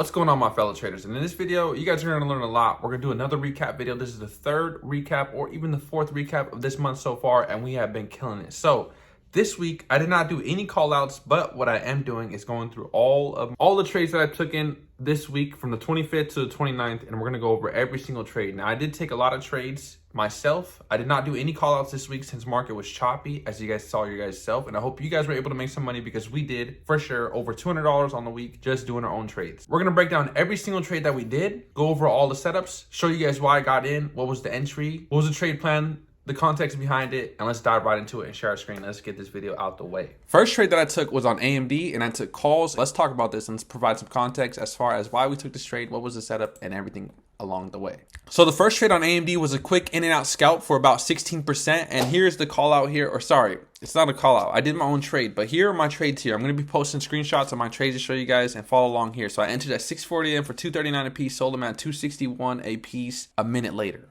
What's going on, my fellow traders? And in this video, you guys are going to learn a lot. We're going to do another recap video. This is the third recap or even the fourth recap of this month so far, and we have been killing it. So this week, I did not do any call outs, but what I am doing is going through all the trades that I took in this week from the 25th to the 29th, and we're going to go over every single trade. Now, I did take a lot of trades myself. I did not do any call outs this week since market was choppy, as you guys saw yourself, and I hope you guys were able to make some money because we did, for sure, over $200 on the week just doing our own trades. We're going to break down every single trade that we did, go over all the setups, show you guys why I got in, what was the entry, what was the trade plan, the context behind it, and let's dive right into it and share our screen. Let's get this video out the way. First trade that I took was on AMD, and I took calls. Let's talk about this and let's provide some context as far as why we took this trade, what was the setup, and everything along the way. So the first trade on AMD was a quick in and out scalp for about 16%, and here's the call out here, or sorry, it's not a call out. I did my own trade, but here are my trades here. I'm going to be posting screenshots of my trades to show you guys and follow along here. So I entered at 640 in for 239 a piece, sold them at 261 a piece a minute later.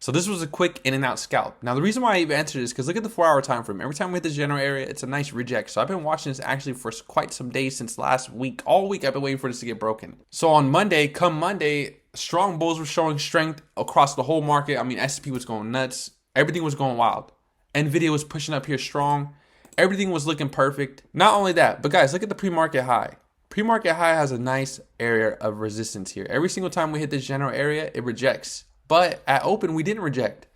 So this was a quick in and out scalp. Now the reason why I even entered is because look at the 4-hour time frame. Every time we hit this general area, it's a nice reject. So I've been watching this actually for quite some days since last week. All week I've been waiting for this to get broken. So on Monday, come Monday, strong bulls were showing strength across the whole market. I mean, S&P was going nuts. Everything was going wild. Nvidia was pushing up here strong. Everything was looking perfect. Not only that, but guys, look at the pre-market high. Pre-market high has a nice area of resistance here. Every single time we hit this general area, it rejects. But at open, we didn't reject.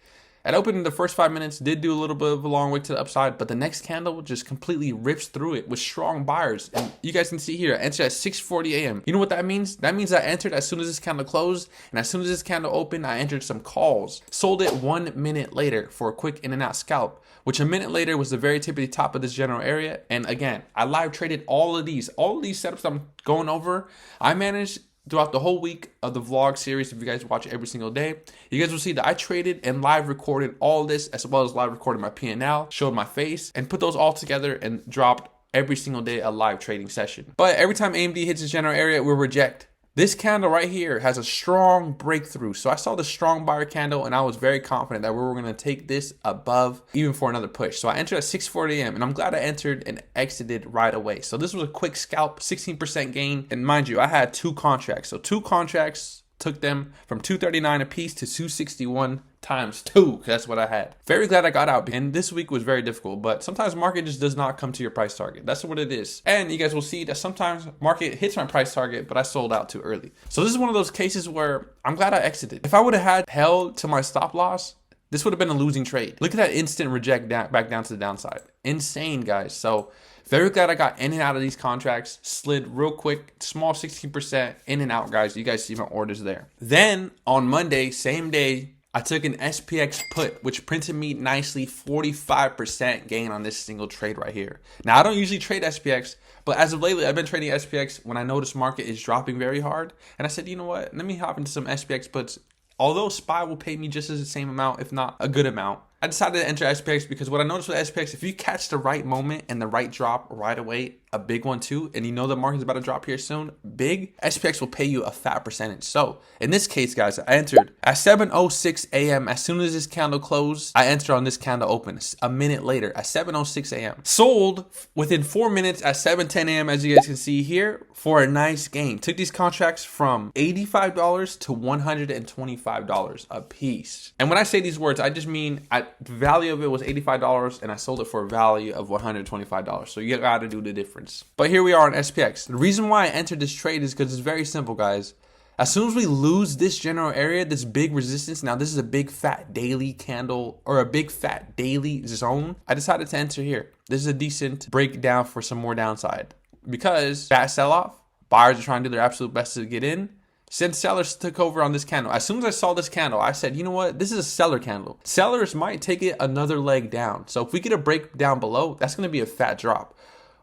At open, the first 5 minutes did do a little bit of a long way to the upside, but the next candle just completely rips through it with strong buyers. And you guys can see here, I entered at 6:40 a.m. You know what that means? That means I entered as soon as this candle closed, and as soon as this candle opened, I entered some calls. Sold it 1 minute later for a quick in and out scalp, which a minute later was the very tippity top of this general area. And again, I live traded all of these setups I'm going over. I managed throughout the whole week of the vlog series. If you guys watch it every single day, you guys will see that I traded and live recorded all this, as well as live recorded my P&L, showed my face, and put those all together and dropped every single day a live trading session. But every time AMD hits its general area, we'll reject. This candle right here has a strong breakthrough. So I saw the strong buyer candle and I was very confident that we were going to take this above even for another push. So I entered at 6:40 a.m. and I'm glad I entered and exited right away. So this was a quick scalp, 16% gain. And mind you, I had 2 contracts. So 2 contracts, took them from 239 a piece to 261 times 2. That's what I had. Very glad I got out. And this week was very difficult, but sometimes market just does not come to your price target. That's what it is. And you guys will see that sometimes market hits my price target, but I sold out too early. So this is one of those cases where I'm glad I exited. If I would have had held to my stop loss, this would have been a losing trade. Look at that instant reject back down to the downside. Insane, guys. So very glad I got in and out of these contracts, slid real quick, small 16% in and out, guys. You guys see my orders there. Then on Monday, same day, I took an SPX put, which printed me nicely 45% gain on this single trade right here. Now, I don't usually trade SPX, but as of lately, I've been trading SPX when I notice market is dropping very hard. And I said, you know what? Let me hop into some SPX puts. Although SPY will pay me just as the same amount, if not a good amount, I decided to enter SPX because what I noticed with SPX, if you catch the right moment and the right drop right away, a big one too, and you know the market's about to drop here soon, big, SPX will pay you a fat percentage. So in this case, guys, I entered at 7:06 a.m. As soon as this candle closed, I entered on this candle open a minute later at 7:06 a.m. Sold within 4 minutes at 7:10 a.m. as you guys can see here for a nice gain. Took these contracts from $85 to $125 a piece. And when I say these words, I just mean the value of it was $85 and I sold it for a value of $125. So you gotta do the difference. But here we are on SPX. The reason why I entered this trade is because it's very simple, guys. As soon as we lose this general area, this big resistance, now this is a big fat daily candle or a big fat daily zone, I decided to enter here. This is a decent breakdown for some more downside because fat sell-off, buyers are trying to do their absolute best to get in. Since sellers took over on this candle, as soon as I saw this candle, I said, you know what? This is a seller candle. Sellers might take it another leg down. So if we get a break down below, that's going to be a fat drop.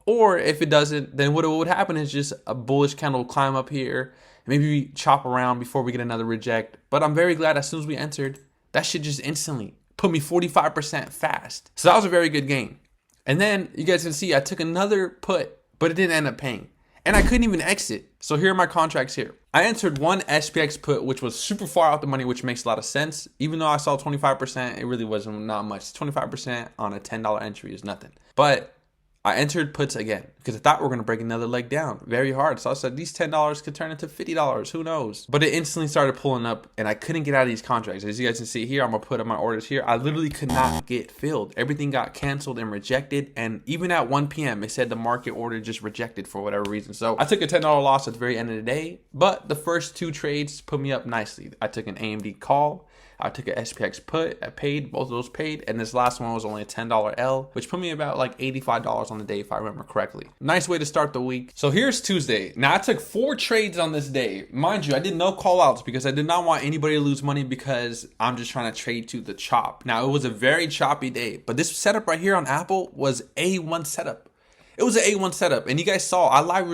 Or if it doesn't, then what would happen is just a bullish candle will climb up here. Maybe we chop around before we get another reject. But I'm very glad as soon as we entered, that shit just instantly put me 45% fast. So that was a very good gain. And then you guys can see I took another put, but it didn't end up paying. And I couldn't even exit. So here are my contracts here. I entered one SPX put, which was super far out the money, which makes a lot of sense. Even though I saw 25%, it really wasn't not much. 25% on a $10 entry is nothing. But I entered puts again because I thought we were going to break another leg down very hard. So I said these $10 could turn into $50. Who knows? But it instantly started pulling up and I couldn't get out of these contracts. As you guys can see here, I'm going to put up my orders here. I literally could not get filled. Everything got canceled and rejected. And even at 1 p.m., it said the market order just rejected for whatever reason. So I took a $10 loss at the very end of the day. But the first 2 trades put me up nicely. I took an AMD call. I took an SPX put, I paid, both of those paid, and this last one was only a $10 L, which put me about like $85 on the day if I remember correctly. Nice way to start the week. So here's Tuesday. Now I took 4 trades on this day. Mind you, I did no call outs because I did not want anybody to lose money because I'm just trying to trade to the chop. Now it was a very choppy day, but this setup right here on Apple was A1 setup. It was an A1 setup, and you guys saw I live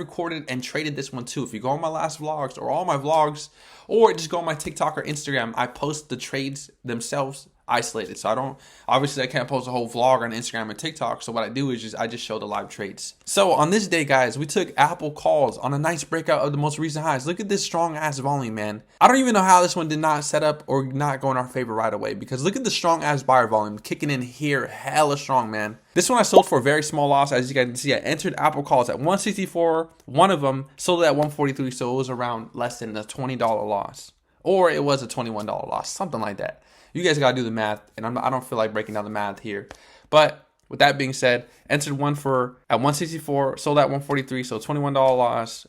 recorded and traded this one too. If you go on my last vlogs or all my vlogs, or just go on my TikTok or Instagram, I post the trades themselves isolated. So I can't post a whole vlog on Instagram and TikTok. So what I do is I just show the live trades. So on this day, guys, we took Apple calls on a nice breakout of the most recent highs. Look at this strong ass volume, man. I don't even know how this one did not set up or not go in our favor right away, because look at the strong ass buyer volume kicking in here, hella strong, man. This one I sold for a very small loss. As you guys can see, I entered Apple calls at 164. One of them sold at 143, so it was around less than a $20 loss, or it was a $21 loss, something like that. You guys gotta do the math, and I don't feel like breaking down the math here. But with that being said, entered one for at 164, sold at 143, so $21 loss.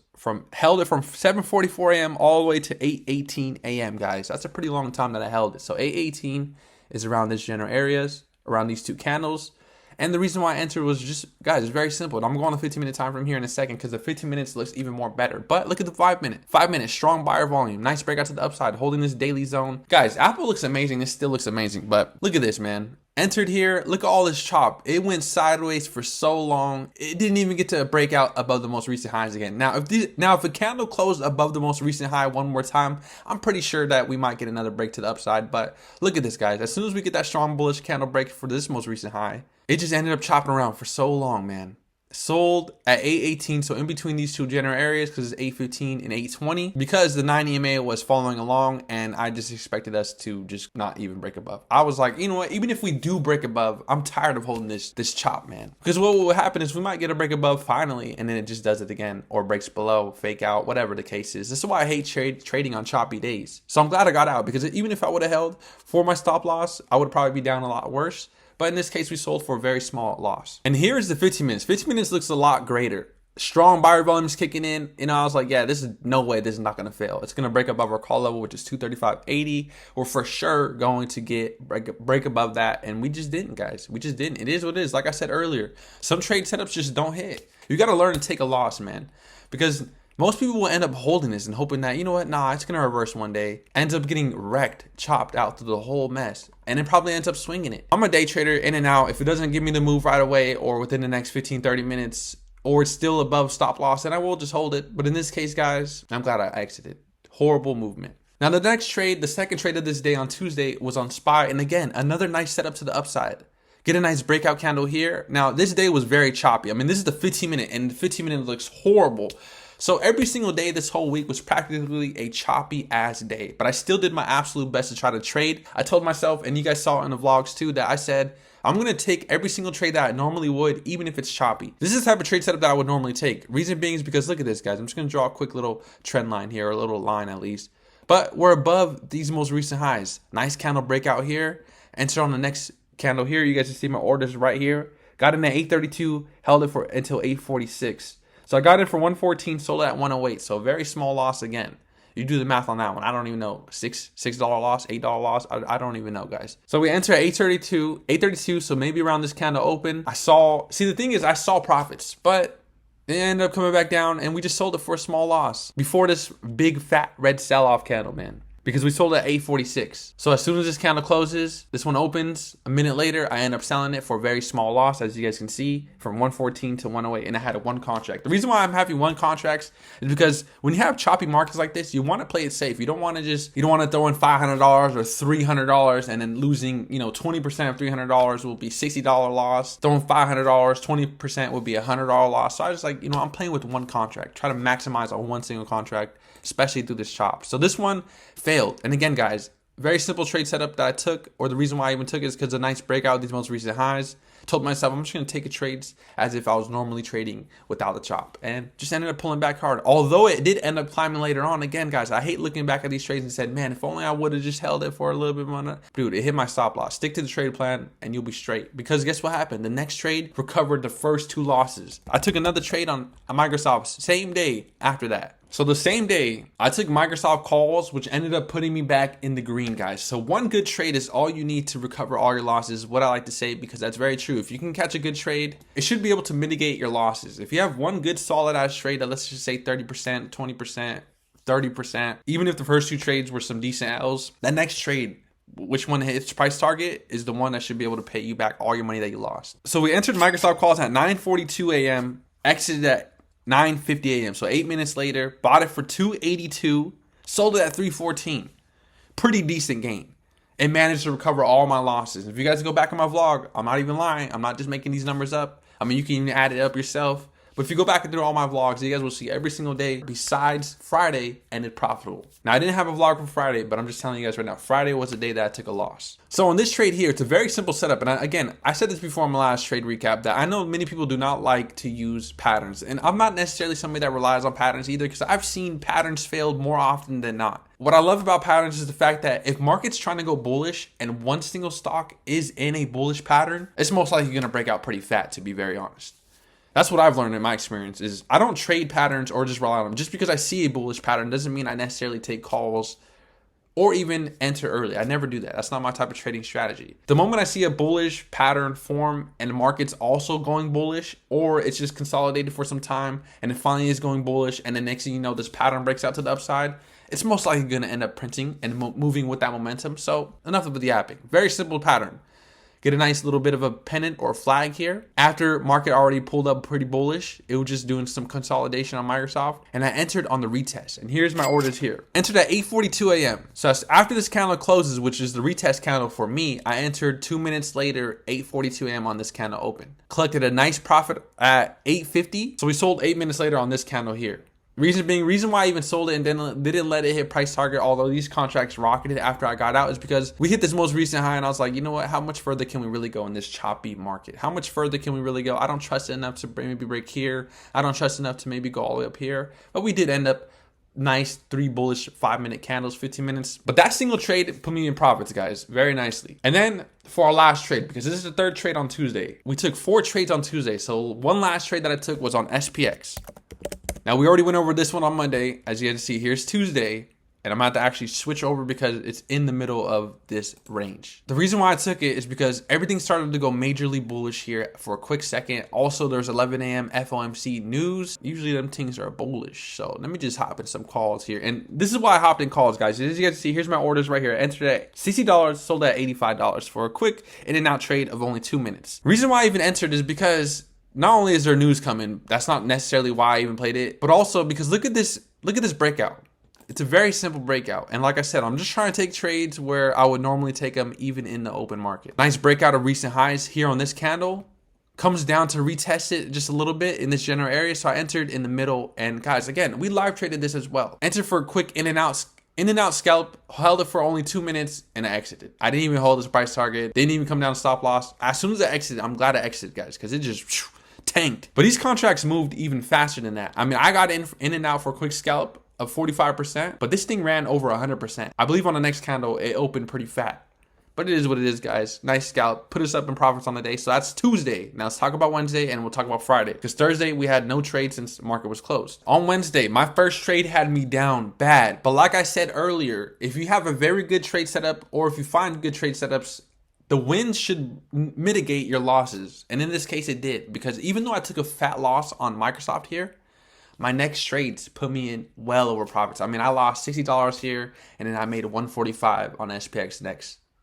Held it from 7:44 a.m. all the way to 8:18 a.m. guys. That's a pretty long time that I held it. So 8:18 is around this general areas, around these 2 candles. And the reason why I entered was just, guys, it's very simple. And I'm going on the 15-minute time frame here in a second because the 15 minutes looks even more better. But look at the 5-minute. 5 minutes, strong buyer volume. Nice breakout to the upside, holding this daily zone. Guys, Apple looks amazing. This still looks amazing. But look at this, man. Entered here. Look at all this chop. It went sideways for so long. It didn't even get to break out above the most recent highs again. Now, if a candle closed above the most recent high one more time, I'm pretty sure that we might get another break to the upside. But look at this, guys. As soon as we get that strong bullish candle break for this most recent high, it just ended up chopping around for so long, man. Sold at 8:18, so in between these 2 general areas, because it's 8:15 and 8:20, because the 9 EMA was following along, and I just expected us to just not even break above. I was like, you know what, even if we do break above, I'm tired of holding this chop, man. Because what will happen is we might get a break above finally, and then it just does it again, or breaks below, fake out, whatever the case is. This is why I hate trading on choppy days. So I'm glad I got out, because even if I would have held for my stop loss, I would probably be down a lot worse. But in this case, we sold for a very small loss. And here is the 15 minutes. 15 minutes looks a lot greater. Strong buyer volumes kicking in. And I was like, yeah, this is no way. This is not going to fail. It's going to break above our call level, which is 235.80. We're for sure going to break above that. And we just didn't, guys. We just didn't. It is what it is. Like I said earlier, some trade setups just don't hit. You got to learn to take a loss, man. Because most people will end up holding this and hoping that, you know what, nah, it's going to reverse one day. Ends up getting wrecked, chopped out through the whole mess. And it probably ends up swinging it. I'm a day trader, in and out. If it doesn't give me the move right away or within the next 15, 30 minutes, or it's still above stop loss, then I will just hold it. But in this case, guys, I'm glad I exited. Horrible movement. Now, the next trade, the second trade of this day on Tuesday, was on SPY. And again, another nice setup to the upside. Get a nice breakout candle here. Now, this day was very choppy. I mean, this is the 15-minute, and the 15-minute looks horrible. So every single day this whole week was practically a choppy ass day, but I still did my absolute best to try to trade. I told myself, and you guys saw in the vlogs too, that I said, I'm going to take every single trade that I normally would, even if it's choppy. This is the type of trade setup that I would normally take. Reason being is because look at this, guys. I'm just going to draw a quick little trend line here, or a little line at least. But we're above these most recent highs. Nice candle breakout here. Enter on the next candle here. You guys can see my orders right here. Got in at 832, held it for until 846. So I got in for 114, sold it at 108. So a very small loss again. You do the math on that one. I don't even know. $6 loss, $8 loss. I don't even know, guys. So we enter at 832. So maybe around this candle open. See, the thing is, I saw profits, but it ended up coming back down, and we just sold it for a small loss before this big fat red sell-off candle, man. Because we sold at 846. So as soon as this candle closes, this one opens. A minute later, I end up selling it for a very small loss, as you guys can see, from 114 to 108, and I had a 1 contract. The reason why I'm having 1 contracts is because when you have choppy markets like this, you want to play it safe. You don't want to throw in $500 or $300 and then losing, 20% of $300 will be $60 loss. Throwing $500, 20% would be a $100 loss. So I was like, I'm playing with 1 contract. Try to maximize on 1 single contract, especially through this chop. So this one failed. And again, guys, very simple trade setup that I took, or the reason why I even took it is because a nice breakout of these most recent highs. Told myself I'm just gonna take a trades as if I was normally trading without the chop, and just ended up pulling back hard. Although it did end up climbing later on. Again, guys, I hate looking back at these trades and said, man, if only I would have just held it for a little bit more. Dude, it hit my stop loss. Stick to the trade plan and you'll be straight. Because guess what happened? The next trade recovered the first 2 losses. I took another trade on Microsoft same day after that. So the same day, I took Microsoft calls, which ended up putting me back in the green, guys. So one good trade is all you need to recover all your losses, what I like to say, because that's very true. If you can catch a good trade, it should be able to mitigate your losses. If you have one good solid ass trade that, let's just say 30%, 20%, 30%, even if the first 2 trades were some decent L's, that next trade, which one hits price target, is the one that should be able to pay you back all your money that you lost. So we entered Microsoft calls at 9:42 a.m., exited at 9:50 a.m. So 8 minutes later, bought it for 282, sold it at 314. Pretty decent gain. And managed to recover all my losses. If you guys go back on my vlog, I'm not even lying. I'm not just making these numbers up. I mean, you can even add it up yourself. But if you go back and through all my vlogs, you guys will see every single day besides Friday ended profitable. Now, I didn't have a vlog for Friday, but I'm just telling you guys right now, Friday was the day that I took a loss. So on this trade here, it's a very simple setup. And again, I said this before in my last trade recap that I know many people do not like to use patterns. And I'm not necessarily somebody that relies on patterns either, because I've seen patterns fail more often than not. What I love about patterns is the fact that if market's trying to go bullish and one single stock is in a bullish pattern, it's most likely going to break out pretty fat, to be very honest. That's what I've learned in my experience is I don't trade patterns or just rely on them. Just because I see a bullish pattern doesn't mean I necessarily take calls or even enter early. I never do that. That's not my type of trading strategy. The moment I see a bullish pattern form and the market's also going bullish, or it's just consolidated for some time and it finally is going bullish, and the next thing you know, this pattern breaks out to the upside, it's most likely going to end up printing and moving with that momentum. So enough of the yapping. Very simple pattern. Get a nice little bit of a pennant or flag here. After market already pulled up pretty bullish, it was just doing some consolidation on Microsoft, and I entered on the retest. And here's my orders here. Entered at 8:42 a.m. So after this candle closes, which is the retest candle for me, I entered 2 minutes later, 8:42 a.m. on this candle open. Collected a nice profit at 8:50. So we sold 8 minutes later on this candle here. Reason why I even sold it and then didn't let it hit price target, although these contracts rocketed after I got out, is because we hit this most recent high and I was like, you know what, how much further can we really go in this choppy market? How much further can we really go? I don't trust it enough to maybe break here. I don't trust enough to maybe go all the way up here. But we did end up nice 3 bullish 5-minute candles, 15 minutes. But that single trade put me in profits, guys, very nicely. And then for our last trade, because this is the 3rd trade on Tuesday, we took 4 trades on Tuesday. So one last trade that I took was on SPX. Now, we already went over this one on Monday. As you can see, here's Tuesday, and I'm about to actually switch over because it's in the middle of this range. The reason why I took it is because everything started to go majorly bullish here for a quick second. Also, there's 11 a.m. FOMC news. Usually, them things are bullish. So let me just hop in some calls here. And this is why I hopped in calls, guys. As you guys see, here's my orders right here. I entered at $60, sold at $85 for a quick in and out trade of only 2 minutes. Reason why I even entered is because not only is there news coming, that's not necessarily why I even played it, but also because look at this breakout. It's a very simple breakout. And like I said, I'm just trying to take trades where I would normally take them even in the open market. Nice breakout of recent highs here on this candle. Comes down to retest it just a little bit in this general area. So I entered in the middle. And guys, again, we live traded this as well. Entered for a quick in and out scalp, held it for only 2 minutes, and I exited. I didn't even hold this price target. Didn't even come down to stop loss. As soon as I exited, I'm glad I exited, guys, because it just tanked. But these contracts moved even faster than that. I mean, I got in and out for a quick scalp of 45%, but this thing ran over 100%. I believe on the next candle, it opened pretty fat. But it is what it is, guys. Nice scalp. Put us up in profits on the day. So that's Tuesday. Now let's talk about Wednesday, and we'll talk about Friday. Because Thursday, we had no trade since the market was closed. On Wednesday, my first trade had me down bad. But like I said earlier, if you have a very good trade setup, or if you find good trade setups, the wins should mitigate your losses. And in this case, it did. Because even though I took a fat loss on Microsoft here, my next trades put me in well over profits. I mean, I lost $60 here, and then I made $145 on SPX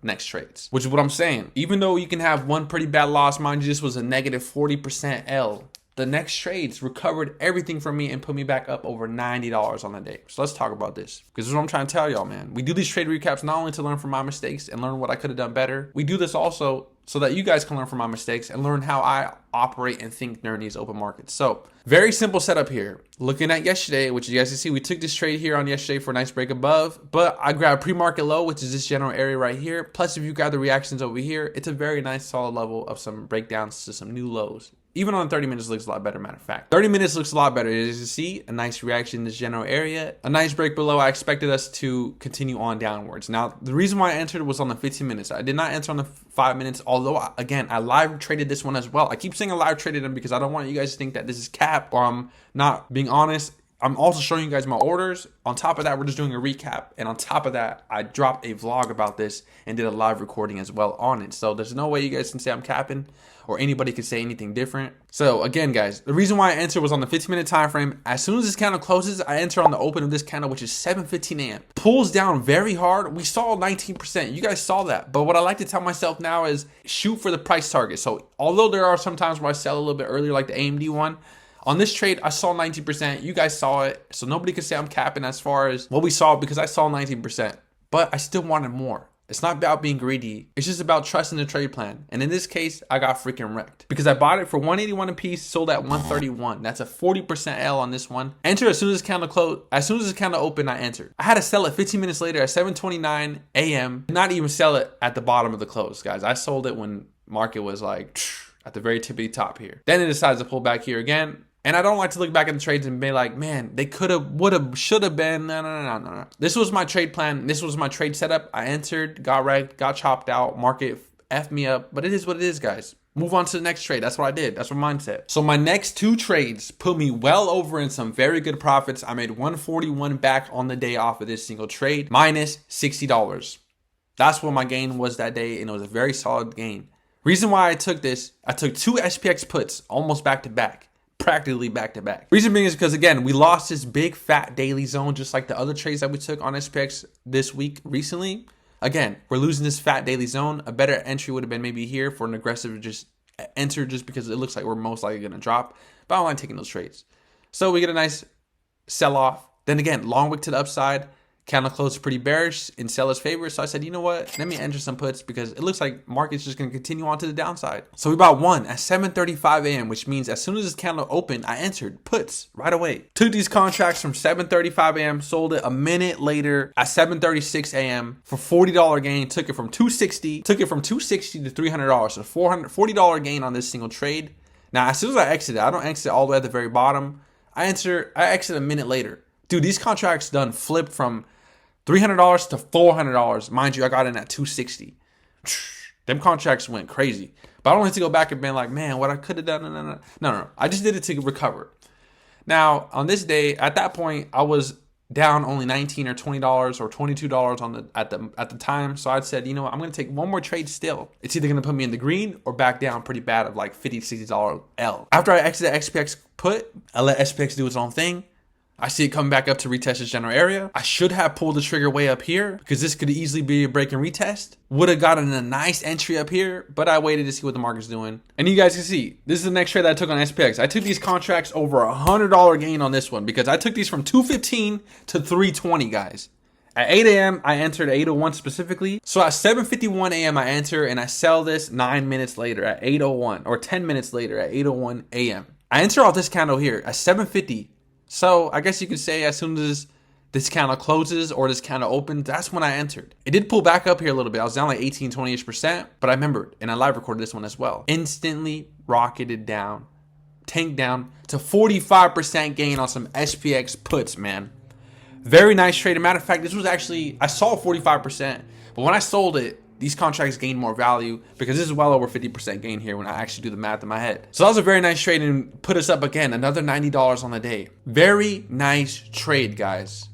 next trades, which is what I'm saying. Even though you can have one pretty bad loss, mind you, this was a negative 40% L. The next trades recovered everything for me and put me back up over $90 on the day. So let's talk about this, because this is what I'm trying to tell y'all, man. We do these trade recaps not only to learn from my mistakes and learn what I could have done better. We do this also so that you guys can learn from my mistakes and learn how I operate and think during these open markets. So very simple setup here. Looking at yesterday, which you guys can see, we took this trade here on yesterday for a nice break above, but I grabbed pre-market low, which is this general area right here. Plus, if you grab the reactions over here, it's a very nice solid level of some breakdowns to some new lows. Even on 30 minutes looks a lot better, matter of fact. 30 minutes looks a lot better. As you see, a nice reaction in this general area. A nice break below. I expected us to continue on downwards. Now, the reason why I entered was on the 15 minutes. I did not enter on the 5 minutes, although, again, I live traded this one as well. I keep saying I live traded them because I don't want you guys to think that this is cap or I'm not being honest. I'm also showing you guys my orders. On top of that, we're just doing a recap. And on top of that, I dropped a vlog about this and did a live recording as well on it. So there's no way you guys can say I'm capping or anybody can say anything different. So again, guys, the reason why I entered was on the 15-minute time frame. As soon as this candle closes, I enter on the open of this candle, which is 7:15 a.m. Pulls down very hard. We saw 19%. You guys saw that. But what I like to tell myself now is shoot for the price target. So although there are some times where I sell a little bit earlier, like the AMD one, on this trade, I saw 19%. You guys saw it. So nobody could say I'm capping as far as what we saw because I saw 19%. But I still wanted more. It's not about being greedy. It's just about trusting the trade plan. And in this case, I got freaking wrecked because I bought it for 181 a piece, sold at 131. That's a 40% L on this one. Enter as soon as this candle closed. As soon as this candle opened, I entered. I had to sell it 15 minutes later at 7:29 a.m. Not even sell it at the bottom of the close, guys. I sold it when market was like at the very tippity top here. Then it decides to pull back here again. And I don't like to look back at the trades and be like, man, they could have, would have, should have been. No. This was my trade plan. This was my trade setup. I entered, got wrecked, got chopped out. Market effed me up. But it is what it is, guys. Move on to the next trade. That's what I did. That's my mindset. So my next two trades put me well over in some very good profits. I made 141 back on the day off of this single trade, minus $60. That's what my gain was that day. And it was a very solid gain. Reason why I took this, I took two SPX puts almost back to back. Practically back to back. Reason being is because, again, we lost this big fat daily zone just like the other trades that we took on SPX this week recently. Again, we're losing this fat daily zone. A better entry would have been maybe here for an aggressive just enter just because it looks like we're most likely going to drop. But I don't like taking those trades. So we get a nice sell off. Then again, long wick to the upside. Candle closed pretty bearish in seller's favor. So I said, you know what? Let me enter some puts because it looks like market's just going to continue on to the downside. So we bought one at 7:35 a.m., which means as soon as this candle opened, I entered puts right away. Took these contracts from 7:35 a.m., sold it a minute later at 7:36 a.m. for $40 gain. Took it from $260 to $300. So $40 gain on this single trade. Now, as soon as I exited, I don't exit all the way at the very bottom. I exit a minute later. Dude, these contracts done flipped from $300 to $400. Mind you, I got in at $260. Them contracts went crazy. But I don't have to go back and be like, man, what I could have done. No. I just did it to recover. Now, on this day, at that point, I was down only $19 or $20 or $22 at the time. So I said, you know what, I'm going to take one more trade still. It's either going to put me in the green or back down pretty bad of like $50, $60 L. After I exited SPX put, I let SPX do its own thing. I see it coming back up to retest this general area. I should have pulled the trigger way up here because this could easily be a break and retest. Would have gotten a nice entry up here, but I waited to see what the market's doing. And you guys can see, this is the next trade that I took on SPX. I took these contracts over $100 gain on this one because I took these from $215 to $320, guys. At 8 a.m., I entered 8:01 specifically. So at 7:51 a.m., I enter and I sell this 9 minutes later at 8:01 or 10 minutes later at 8:01 a.m. I enter off this candle here at 7:50. So I guess you could say as soon as this candle closes or this candle opens, that's when I entered. It did pull back up here a little bit. I was down like 18, 20-ish%, but I remembered and I live recorded this one as well. Instantly rocketed down, tanked down to 45% gain on some SPX puts, man. Very nice trade. As a matter of fact, this was actually, I saw 45%, but when I sold it, these contracts gain more value because this is well over 50% gain here when I actually do the math in my head. So that was a very nice trade and put us up again, another $90 on the day. Very nice trade, guys.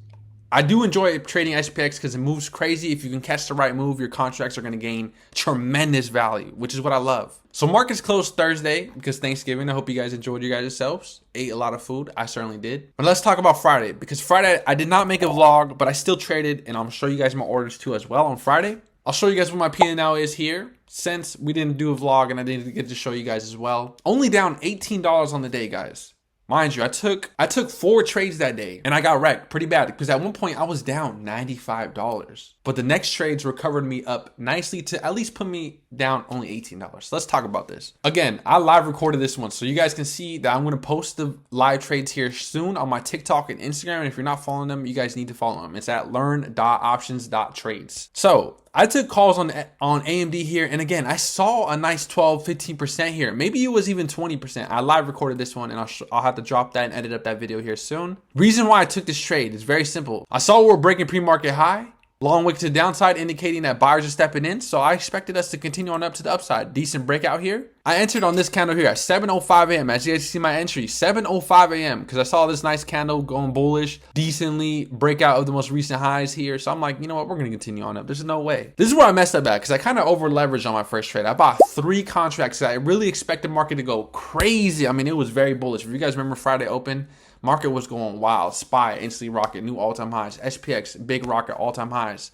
I do enjoy trading SPX because it moves crazy. If you can catch the right move, your contracts are going to gain tremendous value, which is what I love. So markets closed Thursday because Thanksgiving. I hope you guys enjoyed you guys yourselves. Ate a lot of food. I certainly did. But let's talk about Friday because Friday I did not make a vlog, but I still traded and I'm show you guys my orders too as well on Friday. I'll show you guys what my P&L is here since we didn't do a vlog and I didn't get to show you guys as well. Only down $18 on the day, guys. Mind you, I took 4 trades that day and I got wrecked pretty bad because at one point I was down $95. But the next trades recovered me up nicely to at least put me down only $18. So let's talk about this. Again, I live recorded this one so you guys can see that I'm going to post the live trades here soon on my TikTok and Instagram. And if you're not following them, you guys need to follow them. It's at learn.options.trades. So I took calls on AMD here. And again, I saw a nice 12-15% here. Maybe it was even 20%. I live recorded this one and I'll have to drop that and edit up that video here soon. Reason why I took this trade is very simple. I saw we're breaking pre-market high. Long wick to the downside indicating that buyers are stepping in. So I expected us to continue on up to the upside. Decent breakout here. I entered on this candle here at 7:05 a.m. As you guys see my entry, 7:05 a.m. because I saw this nice candle going bullish, decently breakout of the most recent highs here. So I'm like, you know what? We're going to continue on up. There's no way. This is where I messed up at because I kind of over leveraged on my first trade. I bought 3 contracts. I really expected the market to go crazy. I mean, it was very bullish. If you guys remember Friday open, market was going wild. SPY, instantly rocket, new all-time highs. SPX, big rocket, all-time highs.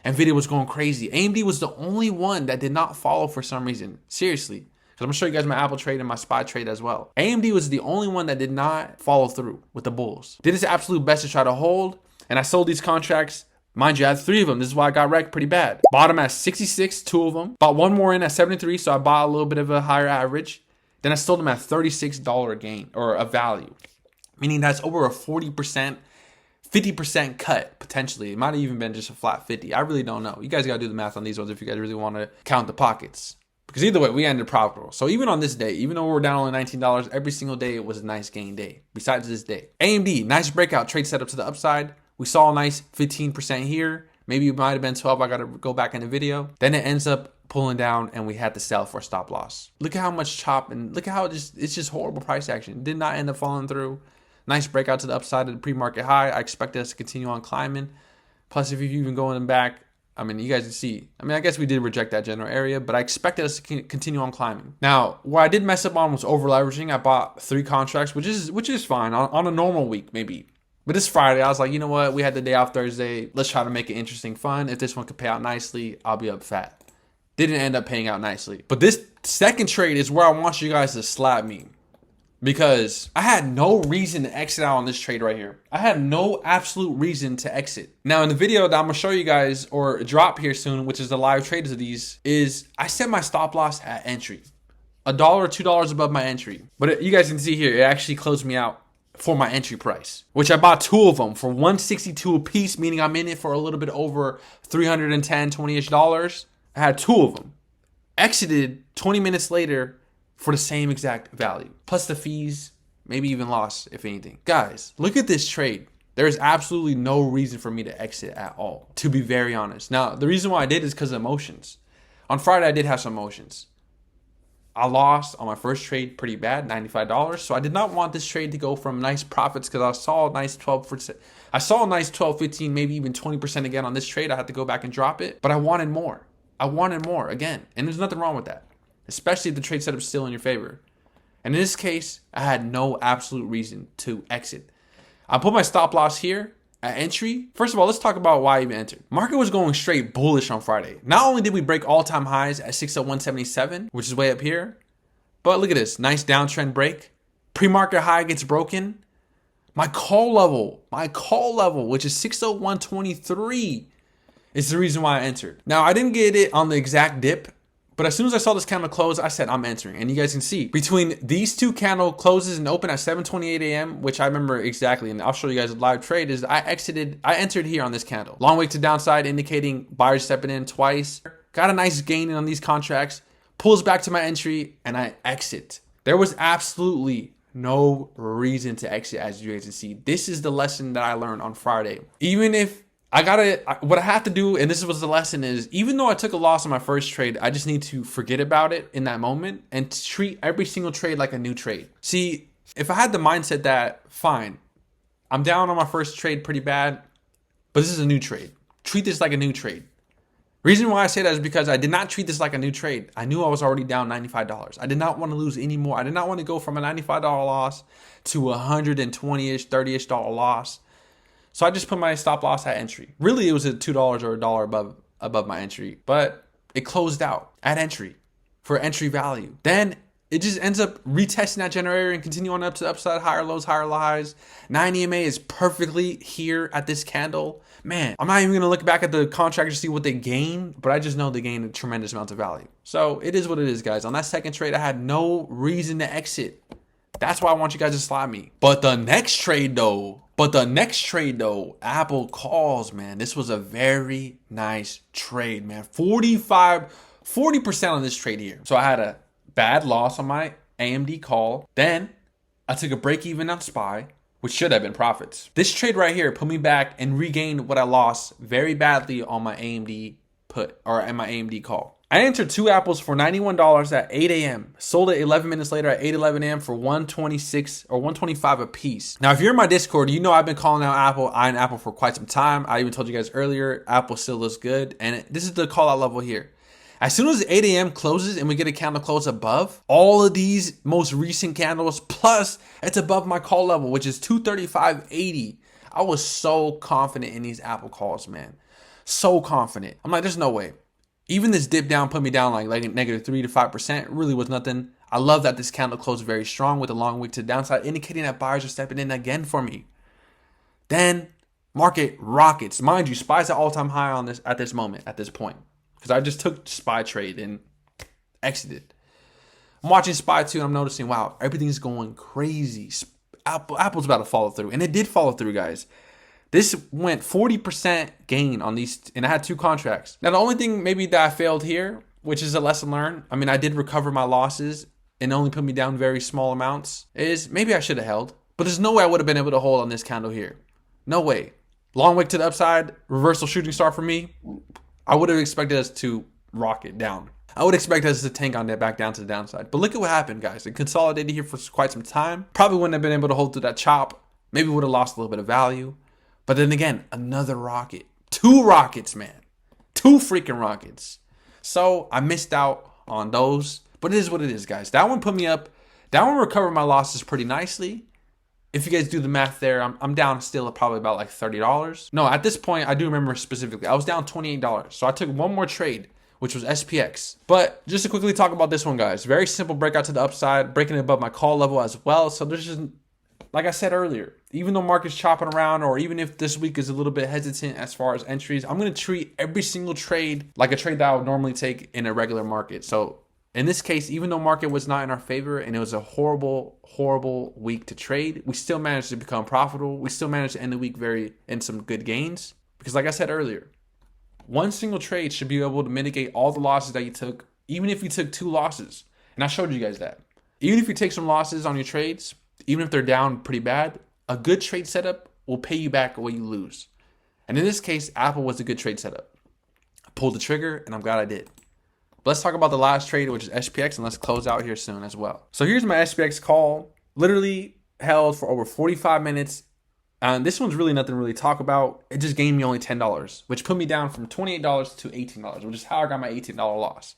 NVIDIA was going crazy. AMD was the only one that did not follow for some reason. Seriously. Because I'm going to show you guys my Apple trade and my SPY trade as well. AMD was the only one that did not follow through with the bulls. Did its absolute best to try to hold. And I sold these contracts. Mind you, I had 3 of them. This is why I got wrecked pretty bad. Bought them at 66, 2 of them. Bought 1 more in at 73, so I bought a little bit of a higher average. Then I sold them at $36 gain or a value. Meaning that's over a 40%, 50% cut, potentially. It might have even been just a flat 50. I really don't know. You guys got to do the math on these ones if you guys really want to count the pockets. Because either way, we ended profitable. So even on this day, even though we were down only $19, every single day it was a nice gain day. Besides this day. AMD, nice breakout trade setup to the upside. We saw a nice 15% here. Maybe it might have been 12. I got to go back in the video. Then it ends up pulling down and we had to sell for a stop loss. Look at how much chop and look at how it's just horrible price action. It did not end up falling through. Nice breakout to the upside of the pre-market high. I expected us to continue on climbing. Plus, if you even going back, I mean, you guys can see. I mean, I guess we did reject that general area, but I expected us to continue on climbing. Now, where I did mess up on was over leveraging. I bought 3 contracts, which is fine on a normal week, maybe. But this Friday, I was like, you know what? We had the day off Thursday. Let's try to make it interesting, fun. If this one could pay out nicely, I'll be up fat. Didn't end up paying out nicely. But this second trade is where I want you guys to slap me. Because I had no reason to exit out on this trade right here. I had no absolute reason to exit. Now in the video that I'm gonna show you guys or drop here soon, which is the live trades of these, is I set my stop loss at entry. $1 or $2 above my entry. But you guys can see here, it actually closed me out for my entry price, which I bought 2 of them for $162 a piece, meaning I'm in it for a little bit over $310, $20-ish dollars. I had 2 of them. Exited 20 minutes later for the same exact value, plus the fees, maybe even loss, if anything. Guys, look at this trade. There's absolutely no reason for me to exit at all, to be very honest. Now, the reason why I did is because of emotions. On Friday, I did have some emotions. I lost on my first trade pretty bad, $95. So I did not want this trade to go from nice profits because I saw a nice 12%. I saw a nice 12, 15, maybe even 20% again on this trade. I had to go back and drop it, but I wanted more. I wanted more again, and there's nothing wrong with that. Especially if the trade setup is still in your favor. And in this case, I had no absolute reason to exit. I put my stop loss here at entry. First of all, let's talk about why I even entered. Market was going straight bullish on Friday. Not only did we break all-time highs at 601.77, which is way up here, but look at this. Nice downtrend break. Pre-market high gets broken. My call level, which is 601.23, is the reason why I entered. Now, I didn't get it on the exact dip, but as soon as I saw this candle close, I said, I'm entering. And you guys can see between these 2 candle closes and open at 7:28 a.m., which I remember exactly, and I'll show you guys a live trade, is I entered here on this candle. Long wick to downside, indicating buyers stepping in twice. Got a nice gain in on these contracts. Pulls back to my entry, and I exit. There was absolutely no reason to exit, as you guys can see. This is the lesson that I learned on Friday. Even if what I have to do, and this was the lesson, is even though I took a loss on my first trade, I just need to forget about it in that moment and treat every single trade like a new trade. See, if I had the mindset that, fine, I'm down on my first trade pretty bad, but this is a new trade. Treat this like a new trade. Reason why I say that is because I did not treat this like a new trade. I knew I was already down $95. I did not want to lose any more. I did not want to go from a $95 loss to a $120-ish, $30-ish loss. So I just put my stop loss at entry. Really, it was at $2 or $1 above my entry, but it closed out at entry for entry value. Then it just ends up retesting that generator and continue on up to the upside, higher lows, higher highs. 9 EMA is perfectly here at this candle. Man, I'm not even going to look back at the contract to see what they gain, but I just know they gain a tremendous amount of value. So it is what it is, guys. On that second trade, I had no reason to exit. That's why I want you guys to slide me. But the next trade though, Apple calls, man. This was a very nice trade, man. 40% on this trade here. So I had a bad loss on my AMD call. Then I took a break even on SPY, which should have been profits. This trade right here put me back and regained what I lost very badly on my AMD put, or at my AMD call. I entered 2 apples for $91 at 8 a.m. Sold it 11 minutes later at 8:11 a.m. for $126 or $125 a piece. Now, if you're in my Discord, you know I've been calling out eyeing Apple for quite some time. I even told you guys earlier, Apple still looks good. And this is the call out level here. As soon as 8 a.m. closes and we get a candle close above, all of these most recent candles, plus it's above my call level, which is 235.80. I was so confident in these Apple calls, man. So confident. I'm like, there's no way. Even this dip down put me down like negative 3 to 5%. It really was nothing. I love that this candle closed very strong with a long wick to the downside, indicating that buyers are stepping in again for me. Then market rockets. Mind you, SPY's at all-time high on this at this point. Because I just took SPY trade and exited. I'm watching SPY too, and I'm noticing, wow, everything's going crazy. Apple's about to follow through. And it did follow through, guys. This went 40% gain on these, and I had 2 contracts. Now, the only thing maybe that I failed here, which is a lesson learned, I mean, I did recover my losses and only put me down very small amounts, is maybe I should have held. But there's no way I would have been able to hold on this candle here. No way. Long wick to the upside, reversal shooting star for me. I would have expected us to rocket down. I would expect us to tank on that back down to the downside. But look at what happened, guys. It consolidated here for quite some time. Probably wouldn't have been able to hold through that chop. Maybe would have lost a little bit of value. But then again, another rocket. 2 rockets, man. 2 freaking rockets. So I missed out on those. But it is what it is, guys. That one put me up. That one recovered my losses pretty nicely. If you guys do the math there, I'm down still at probably about like $30. No, at this point, I do remember specifically. I was down $28. So I took one more trade, which was SPX. But just to quickly talk about this one, guys. Very simple breakout to the upside, breaking it above my call level as well. So there's just, like I said earlier, even though market's chopping around, or even if this week is a little bit hesitant as far as entries, I'm going to treat every single trade like a trade that I would normally take in a regular market. So in this case, even though market was not in our favor and it was a horrible, horrible week to trade, we still managed to become profitable. We still managed to end the week in some good gains. Because like I said earlier, one single trade should be able to mitigate all the losses that you took, even if you took 2 losses. And I showed you guys that. Even if you take some losses on your trades, even if they're down pretty bad, a good trade setup will pay you back what you lose. And in this case, Apple was a good trade setup. I pulled the trigger and I'm glad I did. But let's talk about the last trade, which is SPX, and let's close out here soon as well. So here's my SPX call. Literally held for over 45 minutes. And this one's really nothing to really talk about. It just gained me only $10, which put me down from $28 to $18, which is how I got my $18 loss.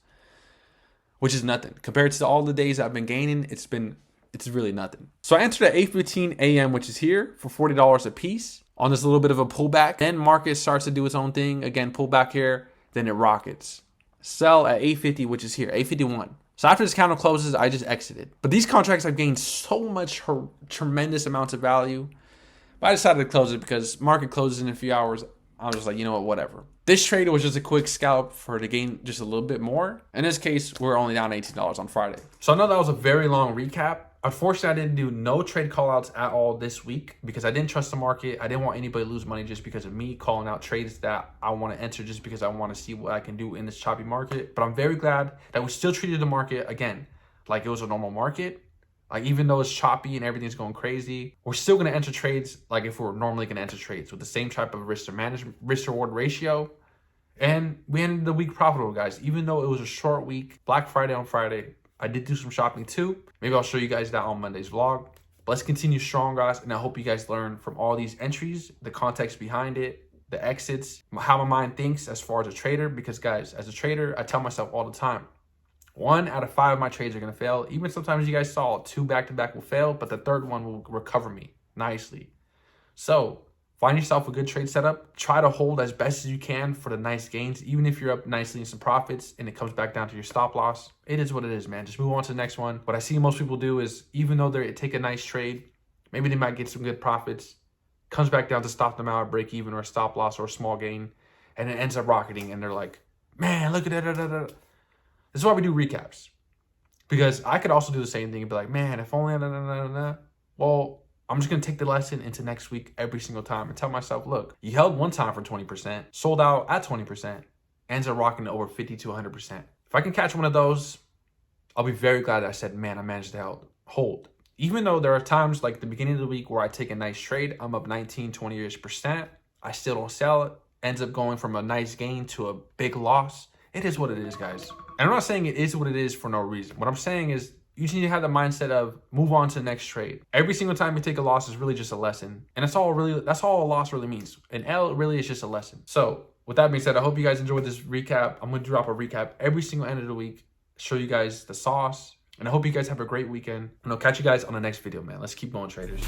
Which is nothing. Compared to all the days I've been gaining, it's really nothing. So I entered at 8:15 a.m., which is here, for $40 a piece on this little bit of a pullback. Then market starts to do its own thing. Again, pullback here, then it rockets. Sell at 8:50, which is here, 8:51. So after this candle closes, I just exited. But these contracts have gained so much tremendous amounts of value. But I decided to close it because market closes in a few hours. I was just like, you know what, whatever. This trade was just a quick scalp for to gain just a little bit more. In this case, we're only down $18 on Friday. So I know that was a very long recap. Unfortunately, I didn't do no trade callouts at all this week because I didn't trust the market. I didn't want anybody to lose money just because of me calling out trades that I want to enter just because I want to see what I can do in this choppy market. But I'm very glad that we still treated the market, again, like it was a normal market. Like even though it's choppy and everything's going crazy, we're still going to enter trades like if we're normally going to enter trades with the same type of risk reward ratio. And we ended the week profitable, guys. Even though it was a short week, Black Friday on Friday, I did do some shopping too. Maybe I'll show you guys that on Monday's vlog. But let's continue strong, guys. And I hope you guys learn from all these entries, the context behind it, the exits, how my mind thinks as far as a trader. Because guys, as a trader, I tell myself all the time, 1 out of 5 of my trades are going to fail. Even sometimes you guys saw 2 back-to-back will fail, but the third one will recover me nicely. So Find yourself a good trade setup. Try to hold as best as you can for the nice gains, even if you're up nicely in some profits and it comes back down to your stop loss. It is what it is, man. Just move on to the next one. What I see most people do is, even though they take a nice trade, maybe they might get some good profits, comes back down to stop them out, break even, or a stop loss, or a small gain, and it ends up rocketing, and they're like, man, look at that. This is why we do recaps. Because I could also do the same thing and be like, man, if only, well, I'm just going to take the lesson into next week every single time and tell myself, look, you held one time for 20%, sold out at 20%, ends up rocking to over 50 to 100%. If I can catch one of those, I'll be very glad that I said, man, I managed to hold. Even though there are times like the beginning of the week where I take a nice trade, I'm up 19, 20-ish%, I still don't sell it, ends up going from a nice gain to a big loss. It is what it is, guys. And I'm not saying it is what it is for no reason. What I'm saying is you just need to have the mindset of move on to the next trade. Every single time you take a loss is really just a lesson. And that's all a loss really means. An L really is just a lesson. So with that being said, I hope you guys enjoyed this recap. I'm going to drop a recap every single end of the week, show you guys the sauce. And I hope you guys have a great weekend. And I'll catch you guys on the next video, man. Let's keep going, traders.